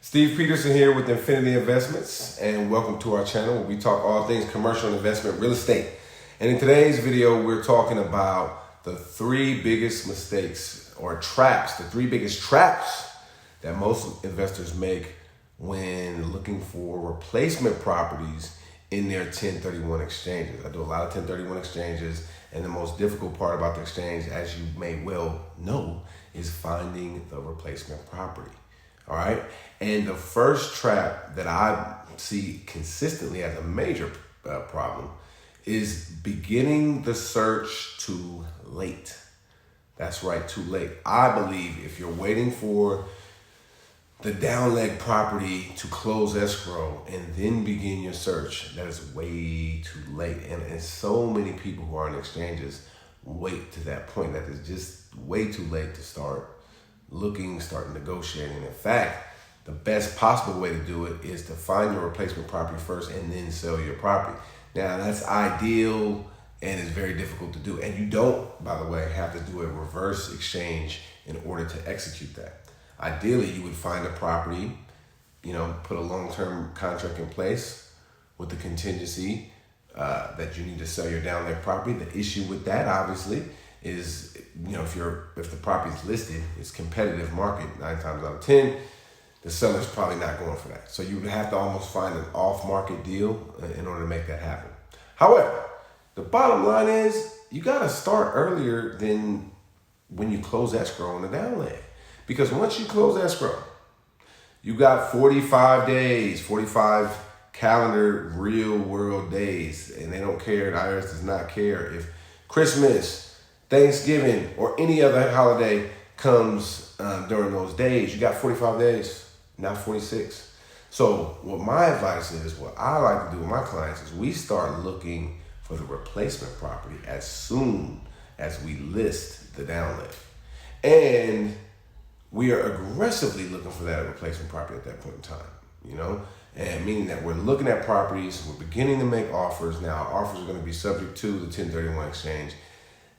Steve Peterson here with Infinity Investments, and welcome to our channel where we talk all things commercial investment real estate. And in today's video, we're talking about the three biggest mistakes or traps, the three biggest traps that most investors make when looking for replacement properties in their 1031 exchanges. I do a lot of 1031 exchanges, and the most difficult part about the exchange, as you may well know, is finding the replacement property. All right. And the first trap that I see consistently as a major problem is beginning the search too late. That's right, too late. I believe if you're waiting for the down leg property to close escrow and then begin your search, that is way too late. And so many people who are in exchanges wait to that point, that is just way too late to start looking, start negotiating. In fact, the best possible way to do it is to find your replacement property first and then sell your property. Now, that's ideal and it's very difficult to do. And you don't, by the way, have to do a reverse exchange in order to execute that. Ideally, you would find a property, put a long-term contract in place with the contingency that you need to sell your down leg property. The issue with that, obviously, is if the property is listed, it's competitive market 9 times out of 10, the seller's probably not going for that. So you would have to almost find an off-market deal in order to make that happen. However, the bottom line is you got to start earlier than when you close escrow on the down leg. Because once you close escrow, you got 45 days, 45 calendar real world days, and they don't care. The IRS does not care if Christmas, Thanksgiving, or any other holiday comes during those days. You got 45 days, not 46. So what my advice is, what I like to do with my clients is we start looking for the replacement property as soon as we list the down leg. And we are aggressively looking for that replacement property at that point in time, and meaning that we're looking at properties, we're beginning to make offers. Now, our offers are going to be subject to the 1031 exchange.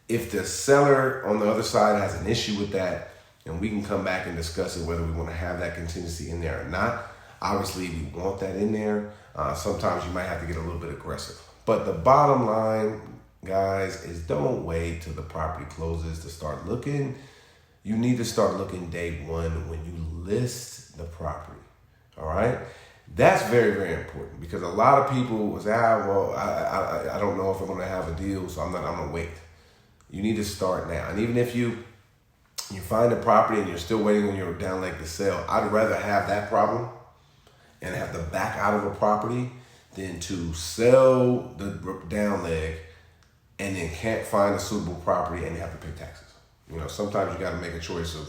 If the seller on the other side has an issue with that, and we can come back and discuss it, whether we want to have that contingency in there or not. Obviously, we want that in there. Sometimes you might have to get a little bit aggressive. But the bottom line, guys, is don't wait till the property closes to start looking. You need to start looking day one when you list the property. All right? That's very, very important, because a lot of people will say, I don't know if I'm going to have a deal, so I'm going to wait. You need to start now. And even if you find a property and you're still waiting on your down leg to sell, I'd rather have that problem and have to back out of a property than to sell the down leg and then can't find a suitable property and have to pay taxes. Sometimes you got to make a choice of,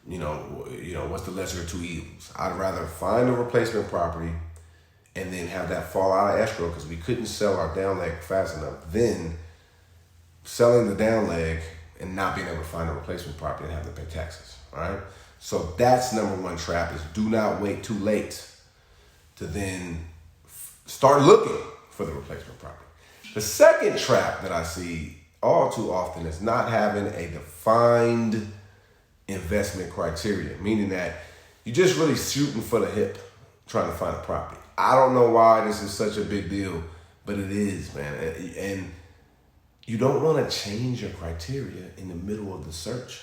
what's the lesser of two evils. I'd rather find a replacement property and then have that fall out of escrow because we couldn't sell our down leg fast enough than selling the down leg and not being able to find a replacement property and having to pay taxes. All right. So that's number one trap, is do not wait too late to then start looking for the replacement property. The second trap that I see all too often is not having a defined investment criteria, meaning that you're just really shooting for the hip trying to find a property. I don't know why this is such a big deal, but it is, man. And you don't want to change your criteria in the middle of the search.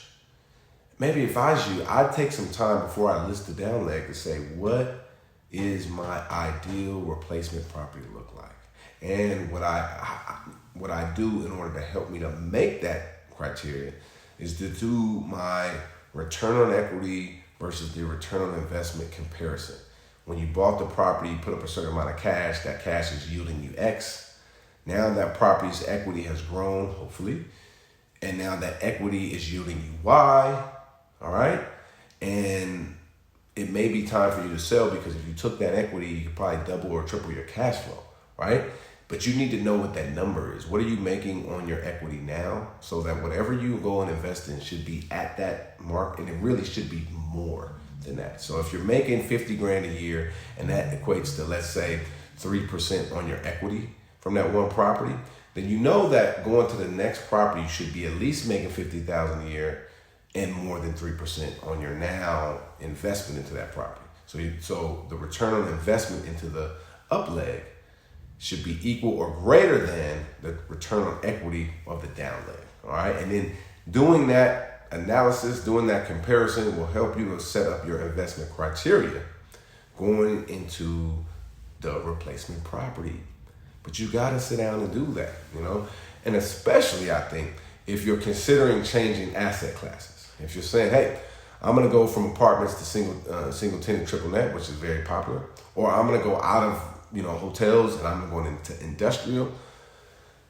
Maybe if I was you, I'd take some time before I list the down leg to say, what is my ideal replacement property look like? And what I do in order to help me to make that criteria is to do my return on equity versus the return on investment comparison. When you bought the property, you put up a certain amount of cash, that cash is yielding you X. Now that property's equity has grown, hopefully, and now that equity is yielding you Y, all right? And it may be time for you to sell, because if you took that equity, you could probably double or triple your cash flow, right? But you need to know what that number is. What are you making on your equity now, so that whatever you go and invest in should be at that mark, and it really should be more than that. So if you're making 50 grand a year and that equates to, let's say, 3% on your equity from that one property, then you know that going to the next property, you should be at least making $50,000 a year and more than 3% on your now investment into that property. So the return on investment into the up leg should be equal or greater than the return on equity of the down leg. All right. And then doing that analysis, doing that comparison will help you to set up your investment criteria going into the replacement property. But you got to sit down and do that, and especially I think if you're considering changing asset classes. If you're saying, hey, I'm going to go from apartments to single tenant triple net, which is very popular, or I'm going to go out of hotels and I'm going into industrial.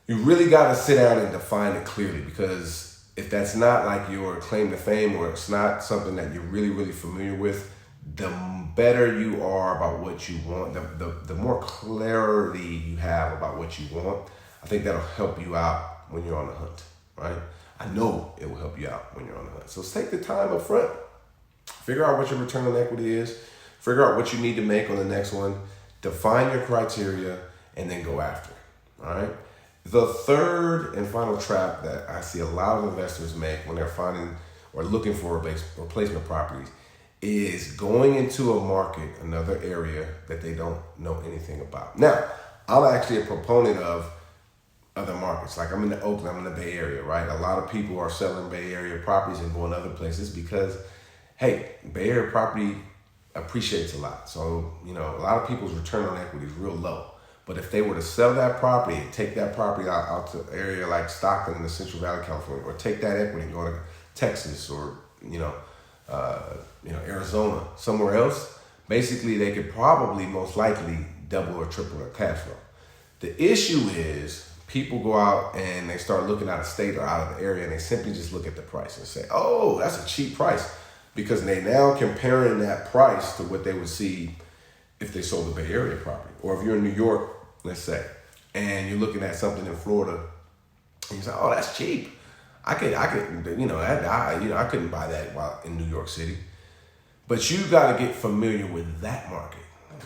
You really got to sit down and define it clearly, because if that's not like your claim to fame, or it's not something that you're really, really familiar with, the better you are about what you want, the more clarity you have about what you want, I think that'll help you out when you're on the hunt, right? I know it will help you out when you're on the hunt. So take the time up front. Figure out what your return on equity is. Figure out what you need to make on the next one. Define your criteria and then go after it, all right? The third and final trap that I see a lot of investors make when they're finding or looking for replacement properties is going into a market, another area that they don't know anything about. Now, I'm actually a proponent of other markets. Like I'm in Oakland, I'm in the Bay Area, right? A lot of people are selling Bay Area properties and going other places because, hey, Bay Area property appreciates a lot. So, a lot of people's return on equity is real low. But if they were to sell that property and take that property out to an area like Stockton in the Central Valley, California, or take that equity and go to Texas or, Arizona, somewhere else, basically they could probably most likely double or triple their cash flow. The issue is people go out and they start looking out of state or out of the area and they simply just look at the price and say, oh, that's a cheap price, because they now comparing that price to what they would see if they sold the Bay Area property. Or if you're in New York, let's say, and you're looking at something in Florida and you say, oh, that's cheap. I couldn't buy that while in New York City. But you got to get familiar with that market.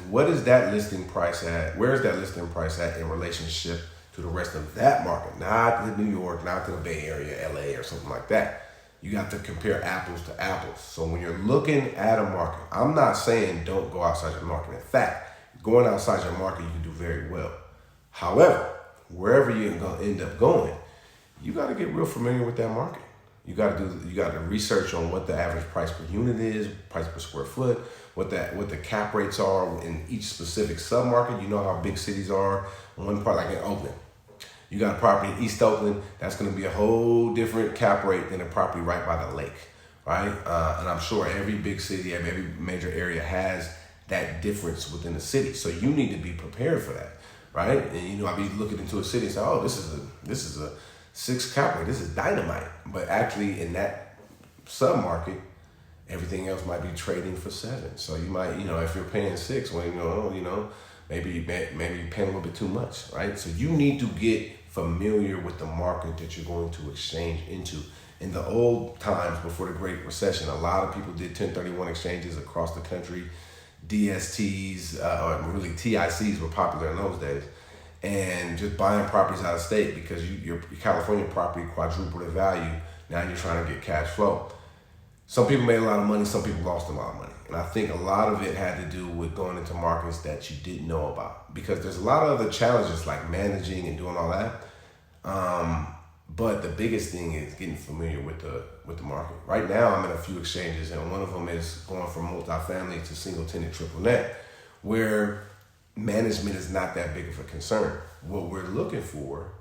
What is that listing price at? Where is that listing price at in relationship to the rest of that market? Not to New York, not to the Bay Area, LA, or something like that. You got to compare apples to apples. So when you're looking at a market, I'm not saying don't go outside your market. In fact, going outside your market, you can do very well. However, wherever you're going to end up going, you got to get real familiar with that market. You got to research on what the average price per unit is, price per square foot, what the cap rates are in each specific submarket. You know how big cities are. One part, like in Oakland, you got a property in East Oakland that's going to be a whole different cap rate than a property right by the lake, right? And I'm sure every big city, every major area has that difference within the city. So you need to be prepared for that, right? And I be looking into a city and say, oh, this is a 6 cap rate. This is dynamite. But actually, in that submarket, everything else might be trading for 7. So you might, if you're paying 6, well, maybe you're paying a little bit too much, right? So you need to get familiar with the market that you're going to exchange into. In the old times before the Great Recession, a lot of people did 1031 exchanges across the country. DSTs, or really TICs were popular in those days. And just buying properties out of state because your California property quadrupled in value. Now you're trying to get cash flow. Some people made a lot of money, some people lost a lot of money. And I think a lot of it had to do with going into markets that you didn't know about, because there's a lot of other challenges like managing and doing all that. But the biggest thing is getting familiar with the market. Right now, I'm in a few exchanges, and one of them is going from multifamily to single tenant triple net, where management is not that big of a concern. What we're looking for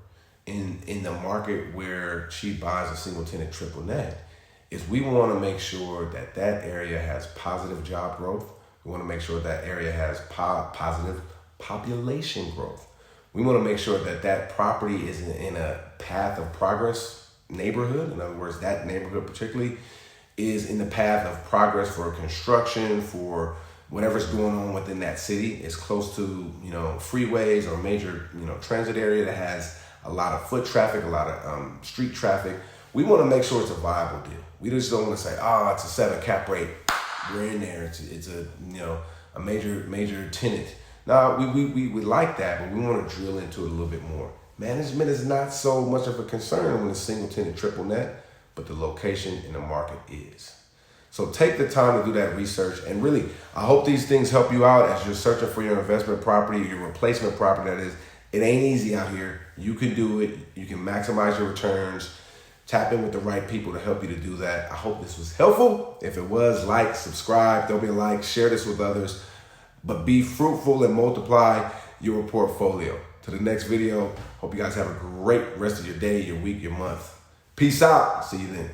in the market where she buys a single tenant triple net is we want to make sure that area has positive job growth. We want to make sure that area has positive population growth. We want to make sure that property is in a path of progress neighborhood. In other words, that neighborhood particularly is in the path of progress for construction, for whatever's going on within that city. It's close to, freeways or major, transit area that has a lot of foot traffic, a lot of street traffic. We want to make sure it's a viable deal. We just don't want to say, it's a 7 cap rate. We're in there. It's a major tenant. No, we like that, but we want to drill into it a little bit more. Management is not so much of a concern when it's single tenant triple net, but the location in the market is. So take the time to do that research. And really, I hope these things help you out as you're searching for your investment property, your replacement property, that is. It ain't easy out here. You can do it. You can maximize your returns. Tap in with the right people to help you to do that. I hope this was helpful. If it was, like, subscribe, throw me a like, share this with others. But be fruitful and multiply your portfolio. To the next video, hope you guys have a great rest of your day, your week, your month. Peace out. See you then.